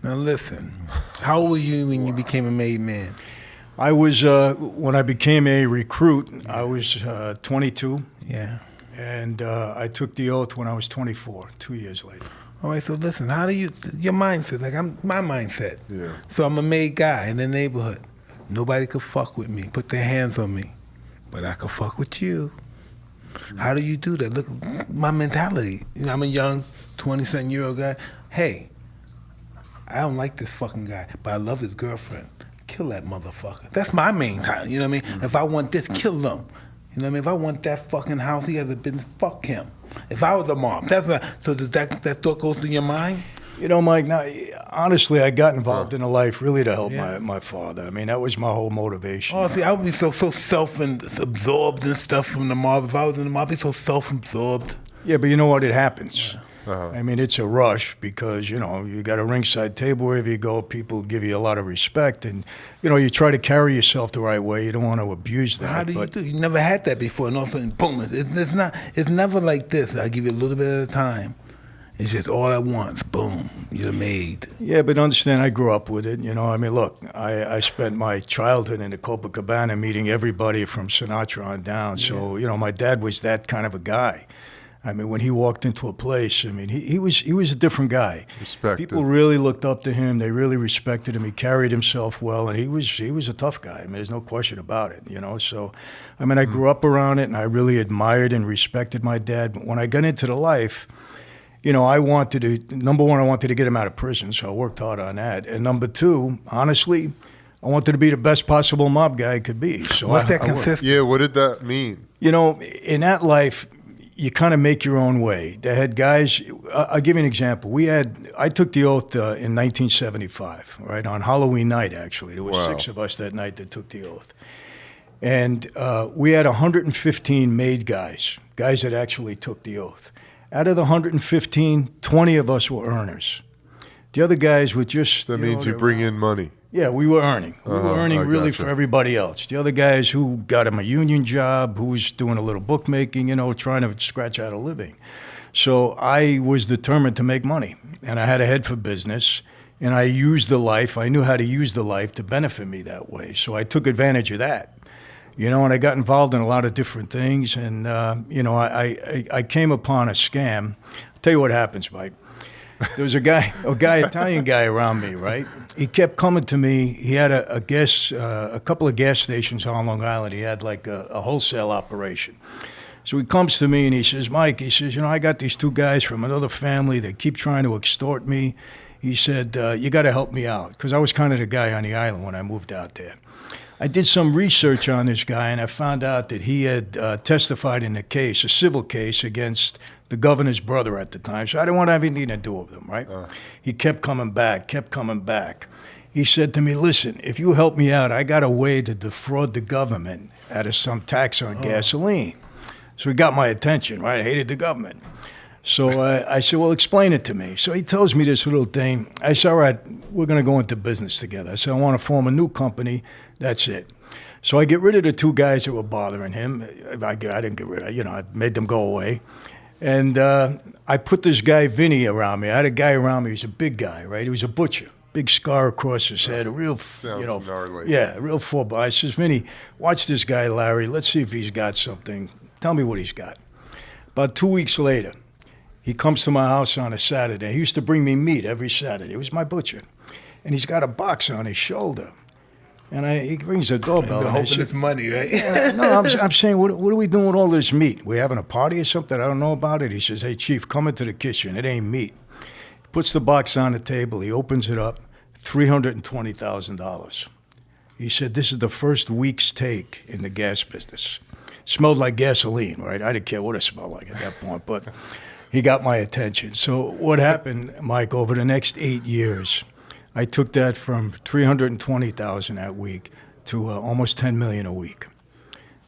Now listen, how old were you when you became a made man? I was, when I became a recruit, I was 22. Yeah. And I took the oath when I was 24, 2 years later. All right, so listen, how do you, your mindset, like my mindset. Yeah. So I'm a made guy in the neighborhood. Nobody could fuck with me, put their hands on me, but I could fuck with you. How do you do that? Look, my mentality. You know, I'm a young 20-something-year-old guy. Hey, I don't like this fucking guy, but I love his girlfriend. Kill that motherfucker. That's my main time. You know what I mean? If I want this, kill them. You know what I mean? If I want that fucking house, he has a business, fuck him. If I was a mob, so does that thought goes through your mind? You know, Mike, now, honestly, I got involved in a life really to help my father. I mean, that was my whole motivation. Oh, see, I would be so self-absorbed and stuff from the mob. If I was in the mob, I'd be so self-absorbed. Yeah, but you know what? It happens. Uh-huh. I mean, it's a rush because, you know, you got a ringside table wherever you go. People give you a lot of respect. And, you know, you try to carry yourself the right way. You don't want to abuse that. How do you do? You never had that before, and all of a sudden, boom. It's never like this. I give you a little bit at a time. It's just all at once. Boom. You're made. Yeah, but understand, I grew up with it. You know, I mean, look, I spent my childhood in the Copacabana meeting everybody from Sinatra on down. So, you know, my dad was that kind of a guy. I mean, when he walked into a place, I mean, he was a different guy. Respected. People really looked up to him. They really respected him. He carried himself well, and he was a tough guy. I mean, there's no question about it, you know. So, I mean, I grew up around it, and I really admired and respected my dad. But when I got into the life, you know, number one, I wanted to get him out of prison, so I worked hard on that. And number two, honestly, I wanted to be the best possible mob guy I could be. So What's that consist? Yeah, what did that mean? You know, in that life, you kind of make your own way. They had guys, I'll give you an example. I took the oath in 1975, right, on Halloween night, actually. There were 6 of us that night that took the oath. And we had 115 made guys that actually took the oath. Out of the 115, 20 of us were earners. The other guys were just... That means you bring in money. Yeah, we were earning. We were earning really for everybody else. The other guys who got him a union job, who was doing a little bookmaking, you know, trying to scratch out a living. So I was determined to make money, and I had a head for business, and I used the life. I knew how to use the life to benefit me that way. So I took advantage of that. You know, and I got involved in a lot of different things, and, you know, I came upon a scam. I'll tell you what happens, Mike. There was Italian guy around me, right? He kept coming to me. He had a couple of gas stations on Long Island. He had like a wholesale operation. So he comes to me and he says, Mike, he says, you know, I got these 2 guys from another family. They keep trying to extort me. He said, you got to help me out, because I was kind of the guy on the island when I moved out there. I did some research on this guy, and I found out that he had testified in a civil case against the governor's brother at the time. So I didn't want to have anything to do with him, right? He kept coming back. He said to me, listen, if you help me out, I got a way to defraud the government out of some tax on gasoline. So he got my attention, right? I hated the government. So I said, well, explain it to me. So he tells me this little thing. I said, all right, we're going to go into business together. I said, I want to form a new company. That's it. So I get rid of the 2 guys that were bothering him. I didn't get rid of, you know, I made them go away. And I put this guy, Vinny, around me. I had a guy around me. He was a big guy, right? He was a butcher. Big scar across his head, a real, Sounds you know, gnarly. yeah, a real football. I says, Vinny, watch this guy, Larry. Let's see if he's got something. Tell me what he's got. About 2 weeks later, he comes to my house on a Saturday. He used to bring me meat every Saturday. He was my butcher. And he's got a box on his shoulder. And he rings the doorbell. They're hoping it's money, right? No, I'm saying, what are we doing with all this meat? We having a party or something? I don't know about it. He says, hey, Chief, come into the kitchen. It ain't meat. He puts the box on the table. He opens it up, $320,000. He said, this is the first week's take in the gas business. Smelled like gasoline, right? I didn't care what it smelled like at that point, but he got my attention. So what happened, Mike, over the next 8 years, I took that from $320,000 that week to almost $10 million a week.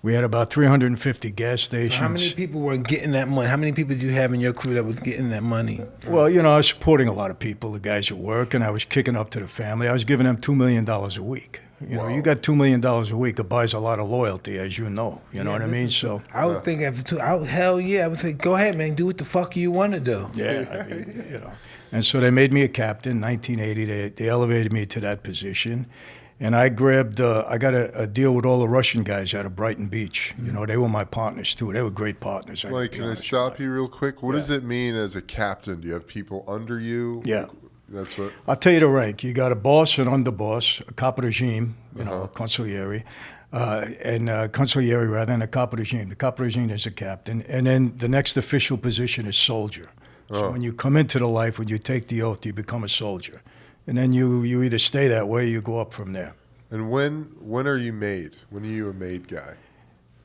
We had about 350 gas stations. So how many people were getting that money? How many people did you have in your crew that was getting that money? Well, you know, I was supporting a lot of people, the guys at work, and I was kicking up to the family. I was giving them $2 million a week. You know, you got $2 million a week. It buys a lot of loyalty, as you know. You know what I mean? So I would think hell yeah, I would say, go ahead, man, do what the fuck you want to do. yeah, I mean, you know. And so they made me a captain in 1980. They elevated me to that position. And I grabbed, I got a deal with all the Russian guys out of Brighton Beach. You know, they were my partners too. They were great partners. Like, can I stop you real quick? What does it mean as a captain? Do you have people under you? Yeah. That's what. I'll tell you the rank. You got a boss, an underboss, a capo regime, you know, a consigliere, and consigliere rather, and a capo regime. The capo regime is a captain. And then the next official position is soldier. So when you come into the life, when you take the oath, you become a soldier. And then you either stay that way or you go up from there. And when are you made? When are you a made guy?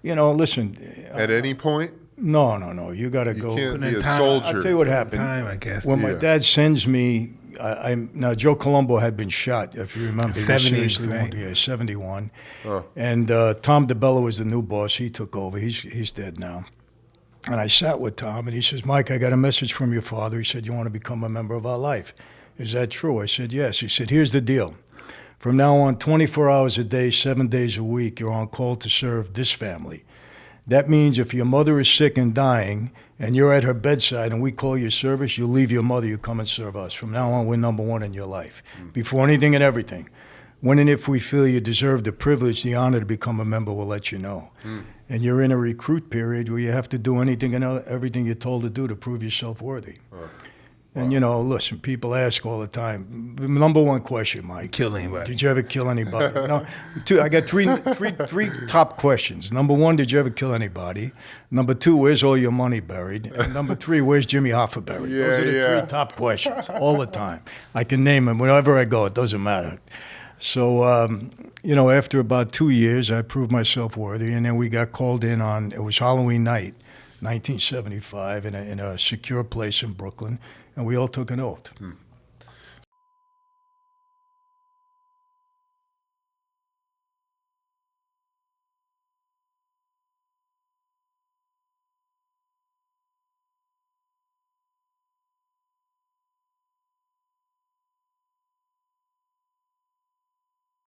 You know, listen. At any point? No. You got to You go. can't be a time- soldier. I'll tell you what happened. Time, I guess. When my dad sends me, now Joe Colombo had been shot, if you remember. He was 70s, seriously right? wounded, yeah, 71. And Tom DeBello was the new boss. He took over. He's dead now. And I sat with Tom, and he says, Mike, I got a message from your father. He said, you want to become a member of our life. Is that true? I said, yes. He said, here's the deal. From now on, 24 hours a day, 7 days a week, you're on call to serve this family. That means if your mother is sick and dying, and you're at her bedside and we call your service, you leave your mother, you come and serve us. From now on, we're number one in your life. Before anything and everything. When and if we feel you deserve the privilege, the honor to become a member, we'll let you know. And you're in a recruit period where you have to do anything and everything you're told to do to prove yourself worthy. And, you know, listen, people ask all the time, the number one question, Mike. Kill anybody. Did you ever kill anybody? No, I got three top questions. Number one, did you ever kill anybody? Number two, where's all your money buried? And number three, where's Jimmy Hoffa buried? Those are the three top questions all the time. I can name them wherever I go. It doesn't matter. So, you know, after about 2 years, I proved myself worthy, and then we got called in on, it was Halloween night, 1975, in a secure place in Brooklyn, and we all took an oath.